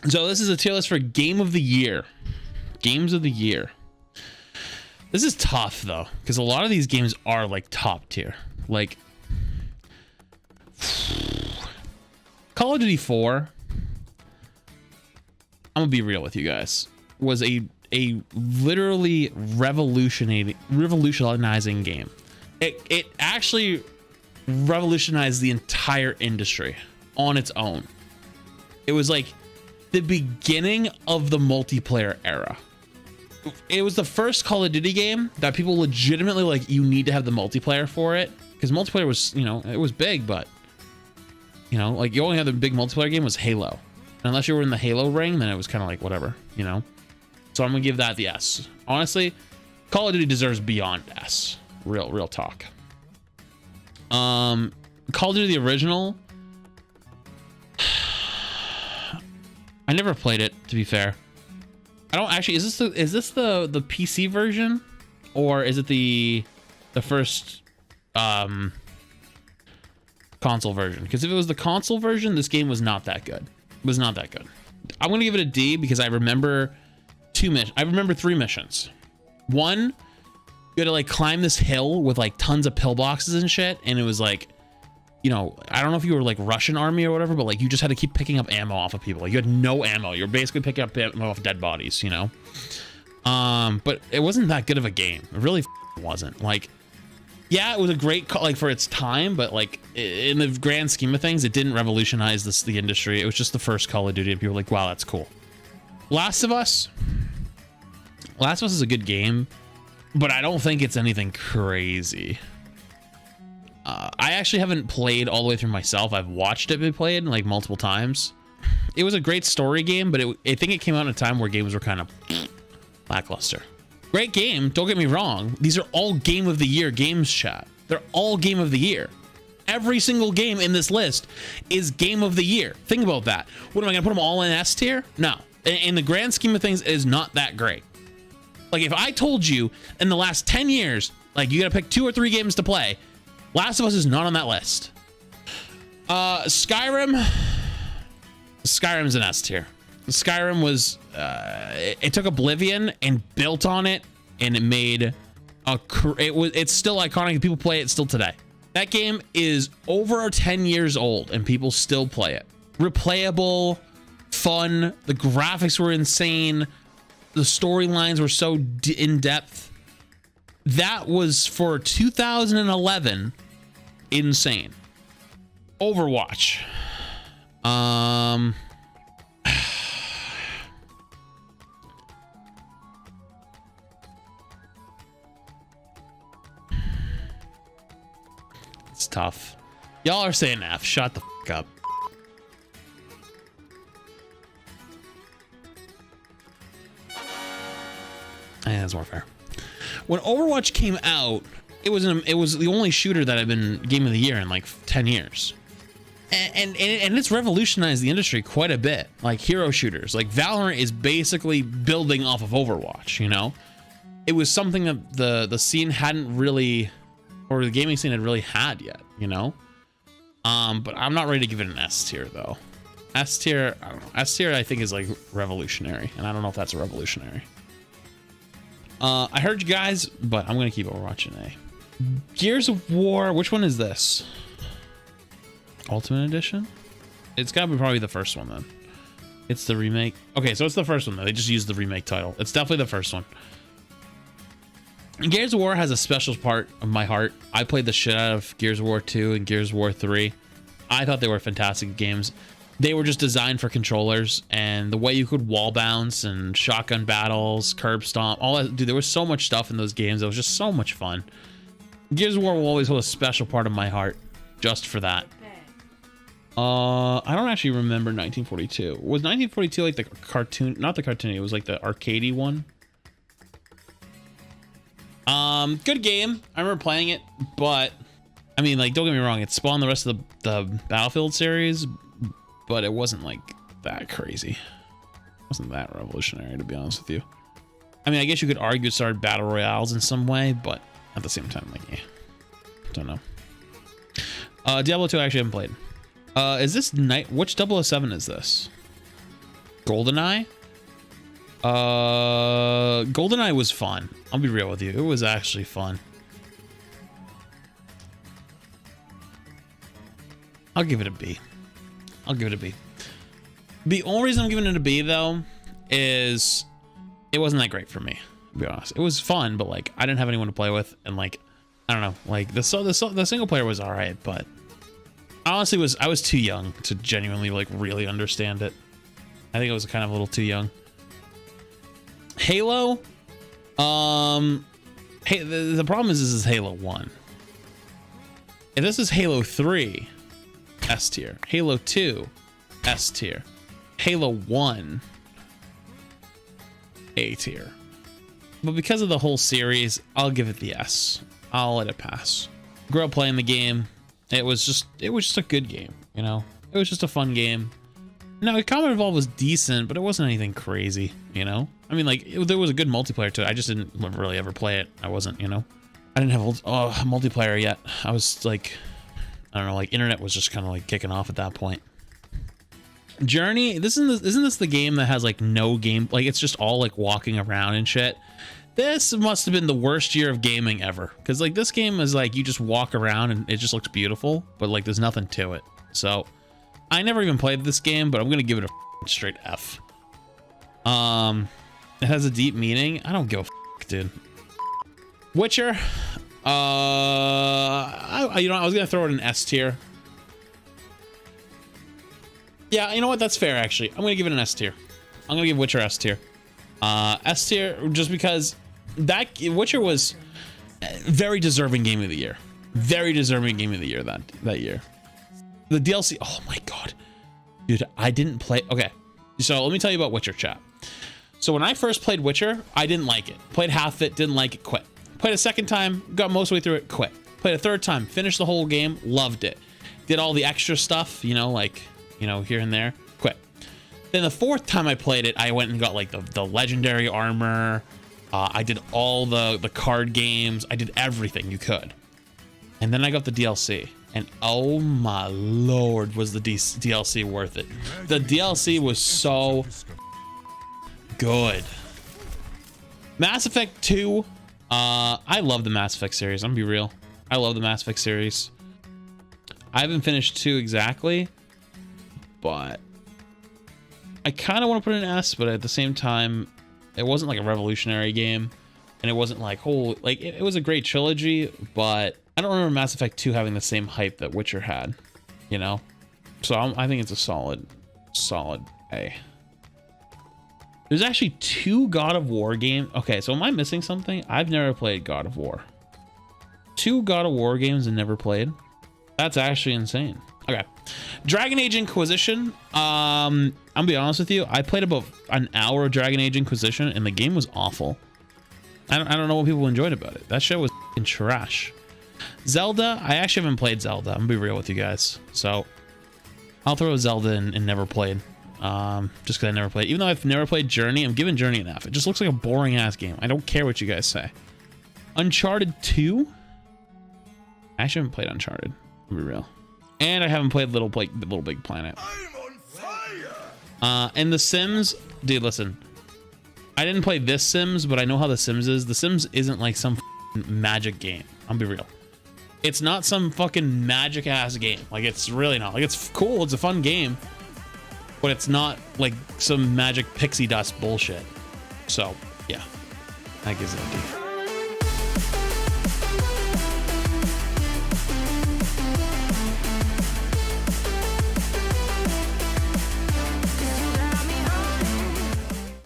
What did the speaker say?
So this is a tier list for Game of the Year. Games of the Year. This is tough though, because a lot of these games are like top tier. Like Call of Duty 4, I'm gonna be real with you guys, was a literally revolutionizing game. It actually revolutionized the entire industry on its own. It was like the beginning of the multiplayer era. It was the first Call of Duty game that people legitimately like, you need to have the multiplayer for it, because multiplayer was, you know, it was big, but you know, like you only had the big multiplayer game was Halo. And unless you were in the Halo ring, then it was kind of like whatever, you know. So I'm gonna give that the S. Honestly, Call of Duty deserves beyond S. Real talk. Call of Duty the original, I never played it, to be fair. I don't actually, is this the PC version, or is it the first console version? Because if it was the console version, this game was not that good. It was not that good. I'm gonna give it a D because I remember three missions. One, you had to like climb this hill with like tons of pillboxes and shit, and it was like, you know, I don't know if you were like Russian army or whatever, but like you just had to keep picking up ammo off of people. Like you had no ammo. You're basically picking up ammo off dead bodies, you know. But it wasn't that good of a game. It really wasn't. Like, yeah, it was a great like for its time, but like in the grand scheme of things, it didn't revolutionize the industry. It was just the first Call of Duty, and people were like, wow, that's cool. Last of Us is a good game, but I don't think it's anything crazy. I actually haven't played all the way through myself. I've watched it be played like multiple times. It was a great story game, but I think it came out in a time where games were kind of lackluster. Great game, don't get me wrong. These are all Game of the Year games, chat. They're all Game of the Year. Every single game in this list is Game of the Year. Think about that. What am I gonna put them all in S tier? No. In the grand scheme of things, it is not that great. Like if I told you in the last 10 years, like you gotta pick 2 or 3 games to play, Last of Us is not on that list. Skyrim's an S tier. Skyrim was, it took Oblivion and built on it, and it made it's still iconic. People play it still today. That game is over 10 years old and people still play it. Replayable, fun, the graphics were insane, the storylines were so in depth. That was for 2011 insane. Overwatch. It's tough. Y'all are saying F. Shut the fuck up. Yeah, that's more fair. When Overwatch came out, it was the only shooter that had been Game of the Year in like 10 years. And it's revolutionized the industry quite a bit. Like hero shooters, like Valorant is basically building off of Overwatch, you know? It was something that the scene hadn't really, or the gaming scene had really had yet, you know? But I'm not ready to give it an S tier though. S tier, I don't know. S tier I think is like revolutionary, and I don't know if that's a revolutionary. I heard you guys, but I'm gonna keep Overwatch an A. Gears of War, which one is this? Ultimate Edition? It's gotta be probably the first one then. It's the remake. Okay, so it's the first one though. They just used the remake title. It's definitely the first one. Gears of War has a special part of my heart. I played the shit out of Gears of War 2 and Gears of War 3. I thought they were fantastic games. They were just designed for controllers, and the way you could wall bounce and shotgun battles, curb stomp, all that. Dude, there was so much stuff in those games. It was just so much fun. Gears of War will always hold a special part of my heart just for that. I don't actually remember 1942. Was 1942 like the cartoon? Not the cartoon. It was like the arcadey one. Good game. I remember playing it, but I mean, like, don't get me wrong. It spawned the rest of the Battlefield series, but it wasn't like that crazy. It wasn't that revolutionary, to be honest with you. I mean, I guess you could argue it started battle royales in some way, but at the same time, like, yeah, don't know. Diablo 2 I actually haven't played. Is this night? Which 007 is this? GoldenEye. GoldenEye was fun. I'll be real with you. It was actually fun. I'll give it a B. I'll give it a B. The only reason I'm giving it a B though is it wasn't that great for me, to be honest. It was fun, but like I didn't have anyone to play with, and like I don't know, like the single player was all right, but honestly I was too young to genuinely like really understand it. I think it was kind of a little too young. Halo, hey, the problem is this is Halo 1. If this is Halo 3, S tier. Halo 2, S tier. Halo 1, A tier. But because of the whole series, I'll give it the S. I'll let it pass. Grew up playing the game. It was just a good game, you know? It was just a fun game. No, the combat involved was decent, but it wasn't anything crazy, you know? I mean, like, there was a good multiplayer to it. I just didn't really ever play it. I wasn't, you know? I didn't have multiplayer yet. I was like, I don't know, like, internet was just kind of like kicking off at that point. Journey, isn't this the game that has like no game, like it's just all like walking around and shit? This must have been the worst year of gaming ever, because like this game is like you just walk around and it just looks beautiful, but like there's nothing to it. So I never even played this game, but I'm gonna give it a straight F. It has a deep meaning. I don't give a dude. Witcher, I was gonna throw it in S tier. Yeah, you know what? That's fair, actually. I'm gonna give it an S tier. I'm gonna give Witcher S tier. S tier just because that Witcher was very deserving game of the year. Very deserving game of the year that year. The DLC. Oh my god, dude! I didn't play. Okay, so let me tell you about Witcher, chat. So when I first played Witcher, I didn't like it. Played half of it, didn't like it, quit. Played a second time, got most of the way through it, quit. Played a third time, finished the whole game, loved it. Did all the extra stuff, you know, like, you know, here and there, quit. Then the fourth time I played it, I went and got like the legendary armor. I did all the card games. I did everything you could. And then I got the DLC. And oh my lord, was the DLC worth it. The DLC was so good. Mass Effect 2. I love the Mass Effect series. I'm gonna be real. I love the Mass Effect series. I haven't finished 2 exactly, but I kind of want to put an S, but at the same time, it wasn't like a revolutionary game, and it wasn't like it was a great trilogy, but I don't remember Mass Effect 2 having the same hype that Witcher had, you know? So I think it's a solid A. There's actually 2 God of War games. Okay, so am I missing something? I've never played God of War. 2 God of War games and never played? That's actually insane. Okay. Dragon Age Inquisition. I'm gonna be honest with you. I played about an hour of Dragon Age Inquisition and the game was awful. I don't know what people enjoyed about it. That shit was f***ing trash. Zelda. I actually haven't played Zelda. I'm gonna be real with you guys. So I'll throw Zelda in and never played. Just because I never played. Even though I've never played Journey, I'm giving Journey an F. It just looks like a boring ass game. I don't care what you guys say. Uncharted 2. I actually haven't played Uncharted. To be real. And I haven't played Little Big Planet. I'm on fire. And The Sims, dude, listen. I didn't play this Sims, but I know how The Sims is. The Sims isn't like some magic game. I'll be real. It's not some fucking magic ass game. Like, it's really not. Like, it's cool. It's a fun game. But it's not like some magic pixie dust bullshit. So, yeah. That gives it a D.